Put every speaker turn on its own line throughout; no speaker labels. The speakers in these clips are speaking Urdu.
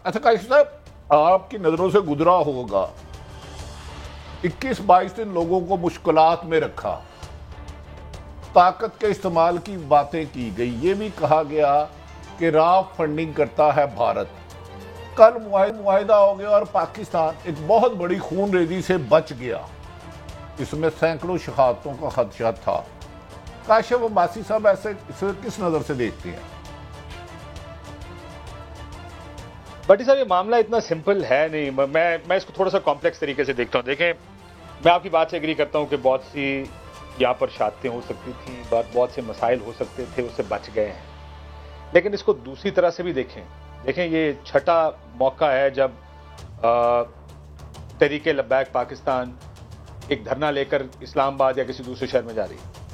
اچھا کاشف صاحب، آپ کی نظروں سے گزرا ہوگا 21-22 دن لوگوں کو مشکلات میں رکھا، طاقت کے استعمال کی باتیں کی گئی، یہ بھی کہا گیا کہ را فنڈنگ کرتا ہے بھارت. کل معاہدہ ہو گیا اور پاکستان ایک بہت بڑی خون ریزی سے بچ گیا، اس میں سینکڑوں شہادتوں کا خدشہ تھا. کاشف عباسی صاحب اسے کس نظر سے دیکھتے ہیں؟
بٹی صاحب، یہ معاملہ اتنا سمپل ہے نہیں. میں اس کو تھوڑا سا کمپلیکس طریقے سے دیکھتا ہوں. دیکھیں، میں آپ کی بات سے ایگری کرتا ہوں کہ بہت سی یہاں پر شہادتیں ہو سکتی تھیں، بہت سے مسائل ہو سکتے تھے، اس سے بچ گئے ہیں. لیکن اس کو دوسری طرح سے بھی دیکھیں. یہ چھٹا موقع ہے جب تحریک لبیک پاکستان ایک دھرنا لے کر اسلام آباد یا کسی دوسرے شہر میں جا رہی ہے.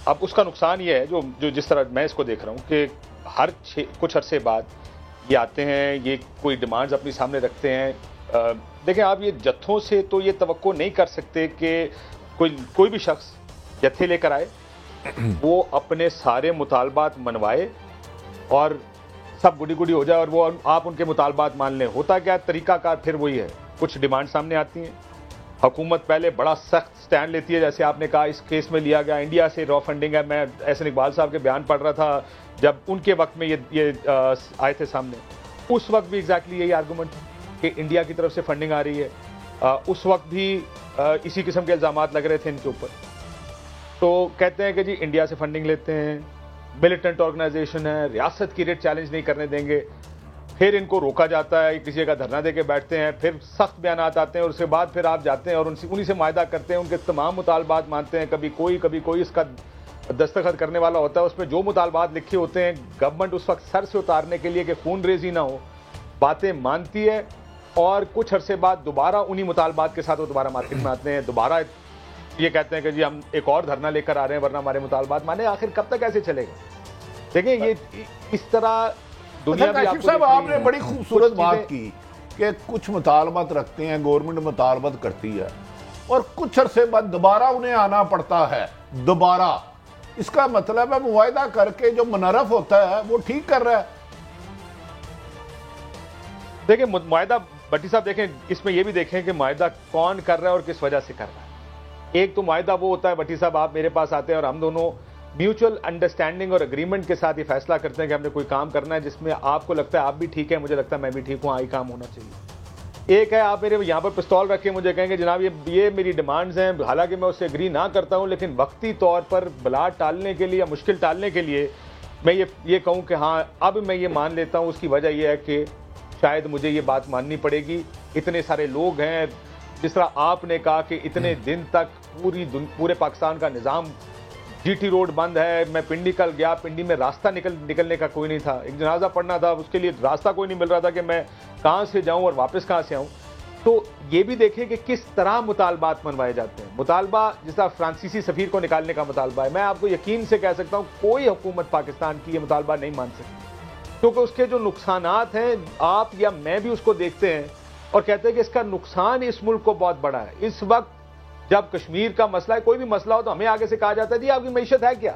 اب اس کا نقصان یہ ہے جو جس طرح میں اس کو دیکھ رہا ہوں کہ ہر کچھ عرصے بعد یہ آتے ہیں، یہ کوئی ڈیمانڈز اپنی سامنے رکھتے ہیں. دیکھیں، آپ یہ جتھوں سے تو یہ توقع نہیں کر سکتے کہ کوئی بھی شخص جتھے لے کر آئے، وہ اپنے سارے مطالبات منوائے اور سب گڈی گڈی ہو جائے اور وہ آپ ان کے مطالبات مان لیں. ہوتا کیا طریقہ کار پھر وہی ہے، کچھ ڈیمانڈ سامنے آتی ہیں، حکومت پہلے بڑا سخت سٹینڈ لیتی ہے، جیسے آپ نے کہا اس کیس میں لیا گیا انڈیا سے را فنڈنگ ہے. میں احسن اقبال صاحب کے بیان پڑھ رہا تھا جب ان کے وقت میں یہ آئے تھے سامنے. اس وقت بھی ایگزیکٹلی یہی آرگومنٹ کہ انڈیا کی طرف سے فنڈنگ آ رہی ہے. اس وقت بھی اسی قسم کے الزامات لگ رہے تھے ان کے اوپر. تو کہتے ہیں کہ جی انڈیا سے فنڈنگ لیتے ہیں، ملیٹنٹ آرگنائزیشن ہے، ریاست کی ریٹ چیلنج نہیں کرنے دیں گے. پھر ان کو روکا جاتا ہے، کسی کا دھرنا دے کے بیٹھتے ہیں، پھر سخت بیانات آتے ہیں اور اس کے بعد پھر آپ جاتے ہیں اور انہی سے معاہدہ کرتے ہیں، ان کے تمام مطالبات مانتے ہیں. کبھی کوئی اس کا دستخط کرنے والا ہوتا ہے، اس میں جو مطالبات لکھے ہوتے ہیں گورنمنٹ اس وقت سر سے اتارنے کے لیے کہ خون ریزی نہ ہو باتیں مانتی ہے، اور کچھ عرصے بعد دوبارہ انہی مطالبات کے ساتھ وہ دوبارہ مارکیٹ میں آتے ہیں، دوبارہ یہ کہتے ہیں کہ جی ہم ایک اور دھرنا لے کر آ رہے ہیں ورنہ ہمارے مطالبات مانے. آخر کب تک ایسے چلے گا؟ دیکھیں، یہ اس طرح دنیا بھی
کاشف صاحب آپ نے بڑی خوبصورت بات کی کہ کچھ مطالبات رکھتے ہیں، گورنمنٹ مطالبات کرتی ہے اور کچھ عرصے بعد دوبارہ انہیں آنا پڑتا ہے. دوبارہ اس کا مطلب ہے معاہدہ کر کے جو منحرف ہوتا ہے وہ ٹھیک کر رہا ہے.
دیکھیں معاہدہ، بٹی صاحب دیکھیں اس میں یہ بھی دیکھیں کہ معاہدہ کون کر رہا ہے اور کس وجہ سے کر رہا ہے. ایک تو معاہدہ وہ ہوتا ہے بٹی صاحب، آپ میرے پاس آتے ہیں اور ہم دونوں میوچل انڈرسٹینڈنگ اور اگریمنٹ کے ساتھ یہ فیصلہ کرتے ہیں کہ ہم نے کوئی کام کرنا ہے جس میں آپ کو لگتا ہے آپ بھی ٹھیک ہے، مجھے لگتا ہے میں بھی ٹھیک ہوں، آئی کام ہونا چاہیے. ایک ہے آپ میرے یہاں پر پستول رکھ کے مجھے کہیں گے جناب یہ میری ڈیمانڈز ہیں، حالانکہ میں اس سے اگری نہ کرتا ہوں، لیکن وقتی طور پر بلا ٹالنے کے لیے یا مشکل ٹالنے کے لیے میں یہ کہوں کہ ہاں اب میں یہ مان لیتا ہوں. اس کی وجہ یہ ہے کہ شاید مجھے یہ بات ماننی پڑے گی، اتنے سارے لوگ ہیں، جس طرح آپ نے کہا کہ اتنے دن تک پورے پاکستان کا نظام جی ٹی روڈ بند ہے. میں پنڈی کل گیا، پنڈی میں راستہ نکلنے کا کوئی نہیں تھا، ایک جنازہ پڑھنا تھا، اس کے لیے راستہ کوئی نہیں مل رہا تھا کہ میں کہاں سے جاؤں اور واپس کہاں سے آؤں. تو یہ بھی دیکھیں کہ کس طرح مطالبات منوائے جاتے ہیں. مطالبہ جس طرح فرانسیسی سفیر کو نکالنے کا مطالبہ ہے، میں آپ کو یقین سے کہہ سکتا ہوں کوئی حکومت پاکستان کی یہ مطالبہ نہیں مان سکتی، کیونکہ اس کے جو نقصانات ہیں آپ یا میں بھی اس کو دیکھتے ہیں اور کہتے ہیں کہ اس کا نقصان اس ملک کو بہت بڑا ہے. اس وقت جب کشمیر کا مسئلہ ہے، کوئی بھی مسئلہ ہو تو ہمیں آگے سے کہا جاتا ہے جی آپ کی معیشت ہے کیا،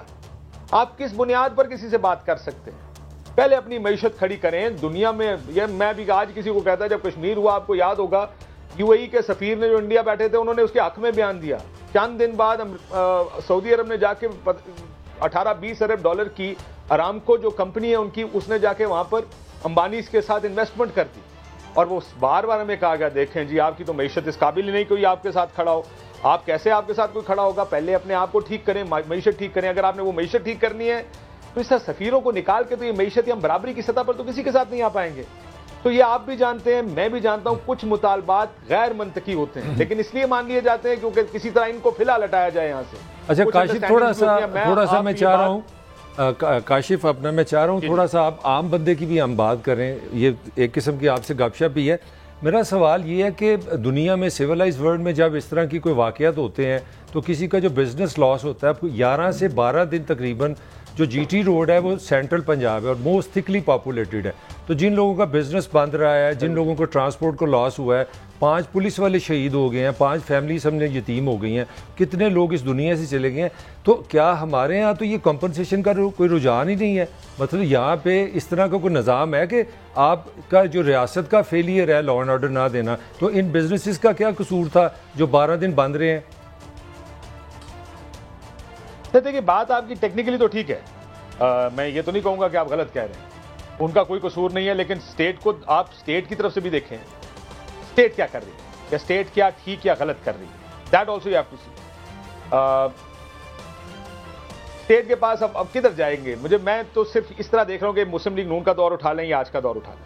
آپ کس بنیاد پر کسی سے بات کر سکتے ہیں، پہلے اپنی معیشت کھڑی کریں. دنیا میں یہ میں بھی آج کسی کو کہتا ہے جب کشمیر ہوا، آپ کو یاد ہوگا یو اے ای کے سفیر نے جو انڈیا بیٹھے تھے انہوں نے اس کے حق میں بیان دیا. چند دن بعد سعودی عرب نے جا کے 18-20 ارب ڈالر کی ارامکو جو کمپنی ہے ان کی، اس نے جا کے وہاں پر امبانی کے ساتھ انویسٹمنٹ کر دی. اور وہ بار بار ہمیں کہا گیا دیکھیں جی آپ کی تو معیشت اس قابل ہی نہیں کوئی آپ کے ساتھ کھڑا ہو. آپ کیسے آپ کے ساتھ کوئی کھڑا ہوگا؟ پہلے اپنے آپ کو ٹھیک کریں، معیشت ٹھیک کریں. اگر آپ نے وہ معیشت ٹھیک کرنی ہے تو اس طرح سفیروں کو نکال کے تو یہ معیشت ہم برابری کی سطح پر تو کسی کے ساتھ نہیں آ پائیں گے. تو یہ آپ بھی جانتے ہیں، میں بھی جانتا ہوں، کچھ مطالبات غیر منطقی ہوتے ہیں لیکن اس لیے مان لیے جاتے ہیں کیونکہ کسی طرح ان کو فی الحال ہٹایا جائے یہاں سے.
اچھا کاشف، تھوڑا سا میں چاہ رہا ہوں کاشف اپنا میں چاہ رہا ہوں تھوڑا سا آپ عام بندے کی بھی ہم بات کریں. یہ ایک قسم کی آپ سے گپ شپ بھی ہے. میرا سوال یہ ہے کہ دنیا میں سیولائز ورلڈ میں جب اس طرح کی کوئی واقعات ہوتے ہیں تو کسی کا جو بزنس لاس ہوتا ہے 11 سے 12 دن تقریباً جو جی ٹی روڈ ہے وہ سینٹرل پنجاب ہے اور موسٹ تھکلی پاپولیٹڈ ہے. تو جن لوگوں کا بزنس بند رہا ہے, جن لوگوں کو ٹرانسپورٹ کو لاس ہوا ہے, 5 پولیس والے شہید ہو گئے ہیں, 5 فیملیز ہم نے یتیم ہو گئی ہیں, کتنے لوگ اس دنیا سے چلے گئے ہیں. تو کیا ہمارے ہاں تو یہ کمپنسیشن کا کوئی رجحان ہی نہیں ہے؟ مطلب یہاں پہ اس طرح کا کوئی نظام ہے کہ آپ کا جو ریاست کا فیلئر ہے لا اینڈ آرڈر نہ دینا, تو ان بزنسز کا کیا قصور تھا جو 12 دن بند رہے ہیں؟
دیکھیے بات آپ کی ٹیکنیکلی تو ٹھیک ہے, میں یہ تو نہیں کہوں گا کہ آپ غلط کہہ رہے ہیں, ان کا کوئی قصور نہیں ہے, لیکن اسٹیٹ کو آپ اسٹیٹ کی طرف سے بھی دیکھیں, اسٹیٹ کیا کر رہی ہے, یا اسٹیٹ کیا ٹھیک یا غلط کر رہی ہے, that also you have to see. State کے پاس اب کدھر جائیں گے؟ میں تو صرف اس طرح دیکھ رہا ہوں کہ مسلم لیگ نون کا دور اٹھا لیں یا آج کا دور اٹھا لیں,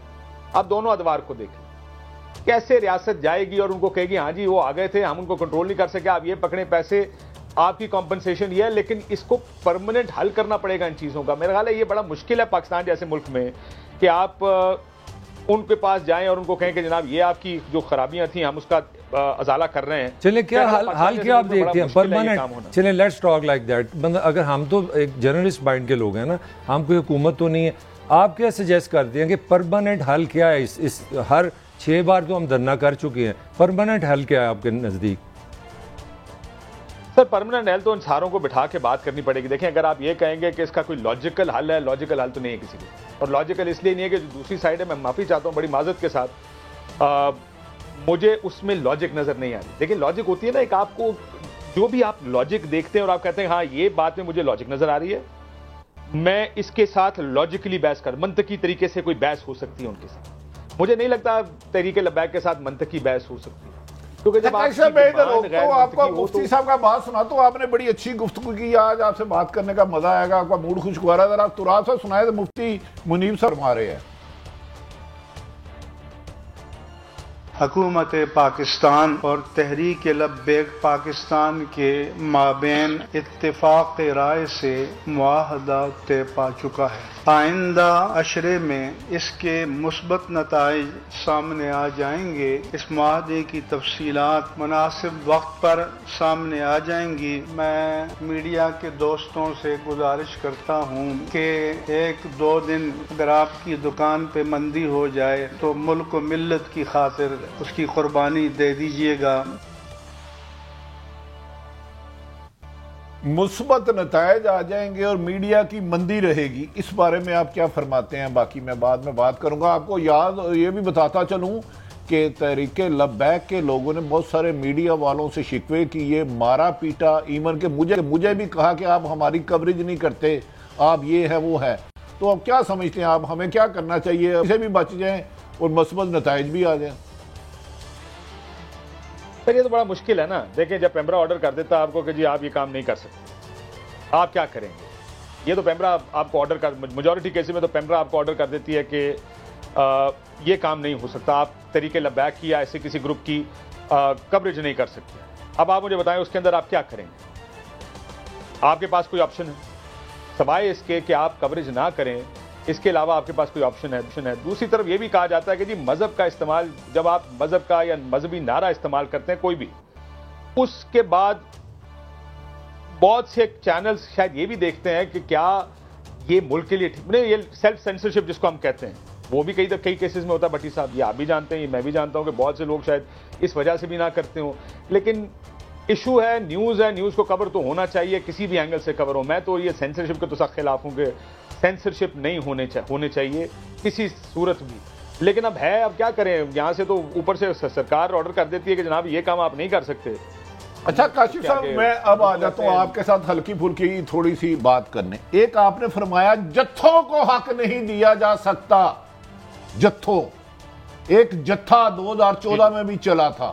آپ دونوں ادوار کو دیکھیں کیسے ریاست جائے گی اور ان کو کہے گی ہاں جی وہ آ گئے تھے, ہم ان کو کنٹرول نہیں کر سکے, آپ یہ پکڑیں پیسے, آپ کی کمپنسیشن یہ ہے. لیکن اس کو پرماننٹ حل کرنا پڑے گا ان چیزوں کا. میرا خیال ہے یہ بڑا مشکل ہے پاکستان جیسے ملک میں کہ آپ ان کے پاس جائیں اور ان کو کہیں کہ جناب یہ آپ کی جو خرابیاں تھیں ہم اس کا ازالہ کر رہے ہیں.
چلیں کیا حال کیا آپ دیکھتے ہیں پرماننٹ؟ چلیں لیٹس ٹاک لائک دیٹ. اگر ہم تو ایک جرنلسٹ مائنڈ کے لوگ ہیں نا, ہم کوئی حکومت تو نہیں ہے, آپ کیا سجیسٹ کرتے ہیں کہ پرماننٹ حل کیا ہے؟ اس ہر 6 بار تو ہم دھرنا کر چکے ہیں, پرماننٹ حل کیا ہے آپ کے نزدیک؟
سر پرماننٹ حل تو ان ساروں کو بٹھا کے بات کرنی پڑے گی. دیکھیں اگر آپ یہ کہیں گے کہ اس کا کوئی لاجیکل حل ہے, لاجیکل حل تو نہیں ہے کسی کو, اور لاجیکل اس لیے نہیں ہے کہ جو دوسری سائڈ ہے, میں معافی چاہتا ہوں بڑی معذرت کے ساتھ, مجھے اس میں لاجک نظر نہیں آ رہی. دیکھیں لاجک ہوتی ہے نا ایک, آپ کو جو بھی آپ لاجک دیکھتے ہیں اور آپ کہتے ہیں ہاں یہ بات میں مجھے لاجک نظر آ رہی ہے, میں اس کے ساتھ لاجیکلی بحث کر, منطقی طریقے سے کوئی بحث ہو سکتی ہے ان کے ساتھ. مجھے نہیں لگتا تحریک لبیک کے ساتھ منطقی بحث ہو سکتی ہے, کیونکہ جب
آپ کو مفتی صاحب کا بات سنا تو آپ نے بڑی اچھی گفتگو کی, آج آپ سے بات کرنے کا مزہ آئے گا, آپ کا موڈ خوشگوار ہے. ذرا تراب سے سنائے تو مفتی منیب سر ہمارے ہیں.
حکومت پاکستان اور تحریک لبیک پاکستان کے مابین اتفاق رائے سے معاہدہ طے پا چکا ہے. آئندہ اشرے میں اس کے مثبت نتائج سامنے آ جائیں گے. اس معاہدے کی تفصیلات مناسب وقت پر سامنے آ جائیں گی. میں میڈیا کے دوستوں سے گزارش کرتا ہوں کہ 1-2 دن اگر آپ کی دکان پہ مندی ہو جائے تو ملک و ملت کی خاطر اس کی قربانی دے دیجیے گا.
مثبت نتائج آ جائیں گے اور میڈیا کی مندی رہے گی, اس بارے میں آپ کیا فرماتے ہیں؟ باقی میں بعد میں بات کروں گا. آپ کو یاد یہ بھی بتاتا چلوں کہ تحریک لبیک کے لوگوں نے بہت سارے میڈیا والوں سے شکوے کیے, مارا پیٹا, ایون کہ مجھے بھی کہا کہ آپ ہماری کوریج نہیں کرتے, آپ یہ ہے وہ ہے. تو اب کیا سمجھتے ہیں آپ, ہمیں کیا کرنا چاہیے اسے بھی بچ جائیں اور مثبت نتائج بھی آ جائیں؟
سر یہ تو بڑا مشکل ہے نا. دیکھیں جب پیمرا آرڈر کر دیتا آپ کو کہ جی آپ یہ کام نہیں کر سکتے, آپ کیا کریں گے؟ یہ تو پیمرا آپ کو آرڈر میجورٹی کیسز میں تو پیمرا آپ کو آرڈر کر دیتی ہے کہ یہ کام نہیں ہو سکتا, آپ تحریک لبیک کی یا ایسے کسی گروپ کی کوریج نہیں کر سکتے. اب آپ مجھے بتائیں اس کے اندر آپ کیا کریں گے؟ آپ کے پاس کوئی آپشن ہے سوائے اس کے کہ آپ کوریج نہ کریں؟ اس کے علاوہ آپ کے پاس کوئی آپشن ہے؟ دوسری طرف یہ بھی کہا جاتا ہے کہ جی مذہب کا استعمال, جب آپ مذہب کا یا مذہبی نعرہ استعمال کرتے ہیں کوئی بھی, اس کے بعد بہت سے چینلز شاید یہ بھی دیکھتے ہیں کہ کیا یہ ملک کے لیے ٹھیک نہیں. یہ سیلف سینسرشپ جس کو ہم کہتے ہیں وہ بھی کئی کیسز میں ہوتا ہے. بھٹی صاحب یہ آپ بھی جانتے ہیں, یہ میں بھی جانتا ہوں کہ بہت سے لوگ شاید اس وجہ سے بھی نہ کرتے ہوں. لیکن ایشو ہے, نیوز کو کور تو ہونا چاہیے, کسی بھی اینگل سے کور ہو. میں تو یہ سینسرشپ کے تو سخت خلاف ہوں کہ سینسرشپ نہیں ہونے چاہیے کسی صورت بھی. لیکن اب ہے, اب کیا کریں, یہاں سے تو اوپر سے سرکار آرڈر کر دیتی ہے کہ جناب یہ کام آپ نہیں کر سکتے.
اچھا کاشف صاحب میں اب آ جاتا ہوں آپ کے ساتھ ہلکی پھلکی تھوڑی سی بات کرنے. ایک آپ نے فرمایا جتھوں کو حق نہیں دیا جا سکتا. جتھوں, ایک جتھا 2014 میں بھی چلا تھا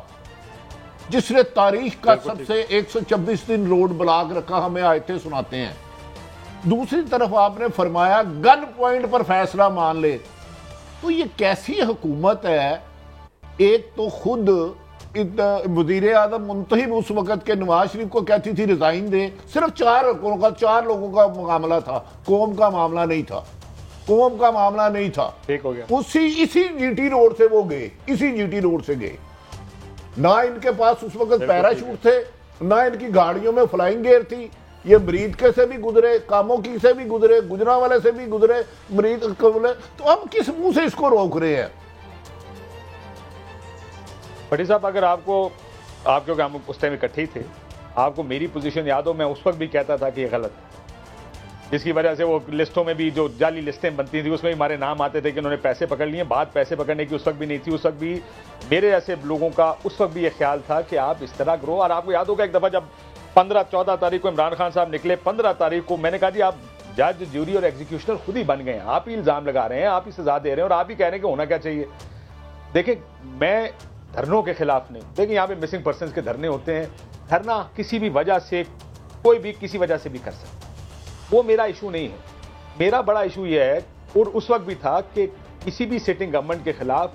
جس نے تاریخ کا سب سے 126 دن روڈ بلاک رکھا, ہمیں آیتیں سناتے ہیں. دوسری طرف آپ نے فرمایا گن پوائنٹ پر فیصلہ مان لے. تو یہ کیسی حکومت ہے؟ ایک تو خود وزیر اعظم منتخب اس وقت کے نواز شریف کو کہتی تھی ریزائن دے, صرف 4 لوگوں کا معاملہ تھا, قوم کا معاملہ نہیں تھا, قوم کا معاملہ نہیں تھا.
ٹھیک ہو گیا.
اسی جی ٹی روڈ سے وہ گئے, اسی جی ٹی روڈ سے گئے. نہ ان کے پاس اس وقت پیراشوٹ تھے, نہ ان کی گاڑیوں میں فلائنگ گیئر تھی, یہ مریض کے سے بھی گزرے، کاموں کی سے بھی گزرے، گجرا والے سے بھی گزرے، مریض قبلے، تو ہم کس منہ سے اس کو روک رہے ہیں؟
بھٹی صاحب اگر آپ کو کیونکہ ہم اس ٹائم اکٹھے ہی تھے، آپ کو میری پوزیشن یاد ہو، میں اس وقت بھی کہتا تھا کہ یہ غلط ہے، جس کی وجہ سے وہ لسٹوں میں بھی جو جعلی لسٹیں بنتی تھیں اس میں بھی ہمارے نام آتے تھے کہ انہوں نے پیسے پکڑ لیے. بات پیسے پکڑنے کی اس وقت بھی نہیں تھی، اس وقت بھی میرے جیسے لوگوں کا اس وقت بھی یہ خیال تھا کہ آپ اس طرح کرو. اور آپ کو یاد ہوگا ایک دفعہ جب 14 تاریخ کو عمران خان صاحب نکلے، 15 تاریخ کو میں نے کہا جی آپ جج، جیوری اور ایگزیکیوشنر خود ہی بن گئے ہیں، آپ ہی الزام لگا رہے ہیں، آپ ہی سزا دے رہے ہیں اور آپ ہی کہہ رہے ہیں کہ ہونا کیا چاہیے. دیکھیں میں دھرنوں کے خلاف نہیں، دیکھیں یہاں پہ مسنگ پرسنز کے دھرنے ہوتے ہیں، دھرنا کسی بھی وجہ سے کوئی بھی کسی وجہ سے بھی کر سکتا ہے، وہ میرا ایشو نہیں ہے. میرا بڑا ایشو یہ ہے اور اس وقت بھی تھا کہ کسی بھی سٹنگ گورنمنٹ کے خلاف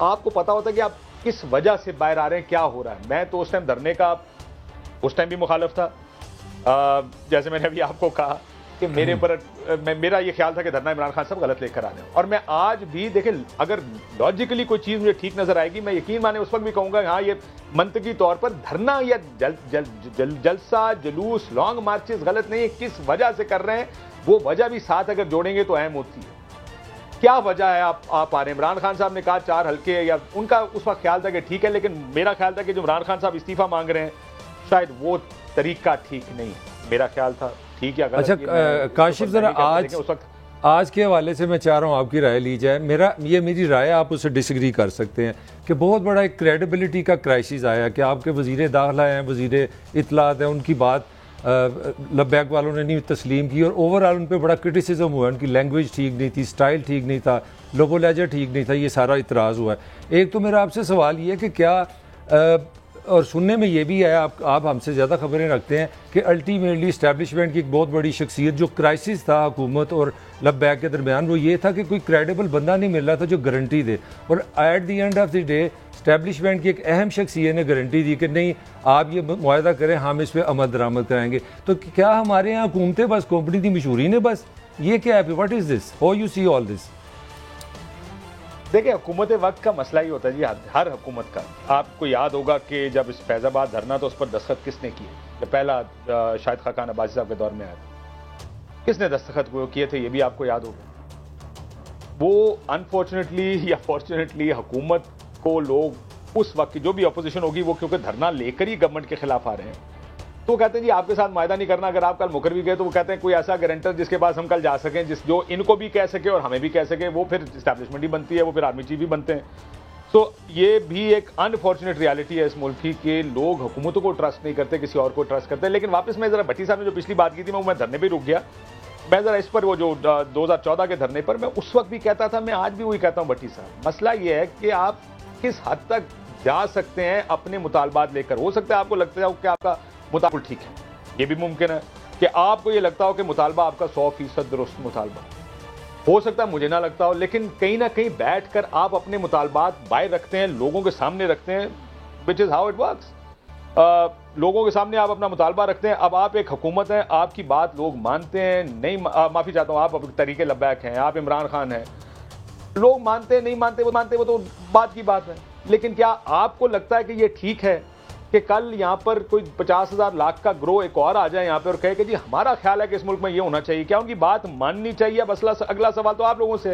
آپ کو پتا ہوتا ہے کہ آپ کس وجہ سے باہر آ رہے ہیں، کیا ہو رہا ہے. میں تو اس ٹائم دھرنے کا اس ٹائم بھی مخالف تھا، جیسے میں نے ابھی آپ کو کہا کہ میرے اوپر میرا یہ خیال تھا کہ دھرنا عمران خان صاحب غلط لے کر آ رہے ہیں. اور میں آج بھی دیکھیں اگر لاجیکلی کوئی چیز مجھے ٹھیک نظر آئے گی میں یقین مانے اس وقت بھی کہوں گا ہاں یہ منطقی طور پر دھرنا یا جلسہ، جلوس، لانگ مارچز غلط نہیں ہے. کس وجہ سے کر رہے ہیں وہ وجہ بھی ساتھ اگر جوڑیں گے تو اہم ہوتی ہے. کیا وجہ ہے آپ آ رہے ہیں؟ عمران خان صاحب نے کہا 4 حلقے، یا ان کا اس وقت خیال تھا کہ ٹھیک ہے، لیکن میرا خیال تھا کہ جو عمران خان صاحب استعفیٰ مانگ رہے ہیں شاید وہ طریقہ ٹھیک نہیں. میرا خیال تھا ٹھیک ہے.
اچھا کاشف ذرا آج کے حوالے سے میں چاہ رہا ہوں آپ کی رائے لی جائے. میری رائے آپ اسے ڈس ایگری کر سکتے ہیں کہ بہت بڑا ایک کریڈیبلٹی کا کرائسس آیا کہ آپ کے وزیر داخلہ ہیں، وزیر اطلاعات ہیں، ان کی بات لبیک والوں نے نہیں تسلیم کی اور اوورآل ان پہ بڑا کرٹیسزم ہوا. ان کی لینگویج ٹھیک نہیں تھی، سٹائل ٹھیک نہیں تھا، لوگو لہجہ ٹھیک نہیں تھا، یہ سارا اعتراض ہوا ہے. ایک تو میرا آپ سے سوال یہ ہے کہ کیا اور سننے میں یہ بھی ہے، آپ ہم سے زیادہ خبریں رکھتے ہیں کہ الٹیمیٹلی اسٹیبلشمنٹ کی ایک بہت بڑی شخصیت جو کرائسس تھا حکومت اور لبیک کے درمیان، وہ یہ تھا کہ کوئی کریڈیبل بندہ نہیں مل رہا تھا جو گارنٹی دے. اور at the end of the day establishment کی ایک اہم شخصیت نے گارنٹی دی کہ نہیں آپ یہ معاہدہ کریں، ہم اس پہ عمل درآمد کرائیں گے. تو کیا ہمارے یہاں حکومتیں بس کمپنی کی مشہوری نے بس یہ کیا ہے؟ What is this? How you see all this?
دیکھیں حکومت وقت کا مسئلہ ہی ہوتا ہے جی، ہر حکومت کا. آپ کو یاد ہوگا کہ جب اس فیض آباد دھرنا تو اس پر دستخط کس نے کیے؟ جب پہلا شاہد خاقان عباسی صاحب کے دور میں آیا تھا، کس نے دستخط کیے تھے؟ یہ بھی آپ کو یاد ہوگا. وہ انفارچونیٹلی یا فارچونیٹلی حکومت کو لوگ اس وقت کی جو بھی اپوزیشن ہوگی وہ کیونکہ دھرنا لے کر ہی گورنمنٹ کے خلاف آ رہے ہیں تو وہ کہتے ہیں جی آپ کے ساتھ معاہدہ نہیں کرنا. اگر آپ کل مکر بھی گئے تو وہ کہتے ہیں کوئی ایسا گارنٹر جس کے پاس ہم کل جا سکیں، جو ان کو بھی کہہ سکے اور ہمیں بھی کہہ سکے. وہ پھر اسٹیبلشمنٹ ہی بنتی ہے، وہ پھر آرمی چیف بھی بنتے ہیں. تو یہ بھی ایک انفارچونیٹ ریالٹی ہے اس ملک کی کہ لوگ حکومتوں کو ٹرسٹ نہیں کرتے، کسی اور کو ٹرسٹ کرتے. لیکن واپس میں ذرا بھٹی صاحب نے جو پچھلی بات کی تھی میں دھرنے پہ رک گیا. میں ذرا اس پر وہ جو 2014 کے دھرنے پر میں اس وقت بھی کہتا تھا، میں آج بھی وہی کہتا ہوں بھٹی صاحب، مسئلہ یہ ہے کہ آپ کس حد تک جا سکتے ہیں اپنے مطالبات لے کر. ہو سکتا ہے آپ کو لگتا ہے کہ آپ کا مطالبہ ٹھیک ہے، یہ بھی ممکن ہے کہ آپ کو یہ لگتا ہو کہ مطالبہ آپ کا 100% درست مطالبہ ہو سکتا ہے، مجھے نہ لگتا ہو. لیکن کہیں نہ کہیں بیٹھ کر آپ اپنے مطالبات باہر رکھتے ہیں، لوگوں کے سامنے رکھتے ہیں، which is how it works. لوگوں کے سامنے آپ اپنا مطالبہ رکھتے ہیں. اب آپ ایک حکومت ہیں، آپ کی بات لوگ مانتے ہیں نہیں، معافی چاہتا ہوں، آپ طریق لبیک ہیں، آپ عمران خان ہیں، لوگ مانتے نہیں مانتے، وہ تو بات کی بات ہے. لیکن کیا آپ کو لگتا ہے کہ یہ ٹھیک ہے کہ کل یہاں پر کوئی 50,000 لاکھ کا گروہ ایک اور آ جائے یہاں پہ اور کہے کہ جی ہمارا خیال ہے کہ اس ملک میں یہ ہونا چاہیے؟ کیا ان کی بات ماننی چاہیے؟ اب اگلا سوال تو آپ لوگوں سے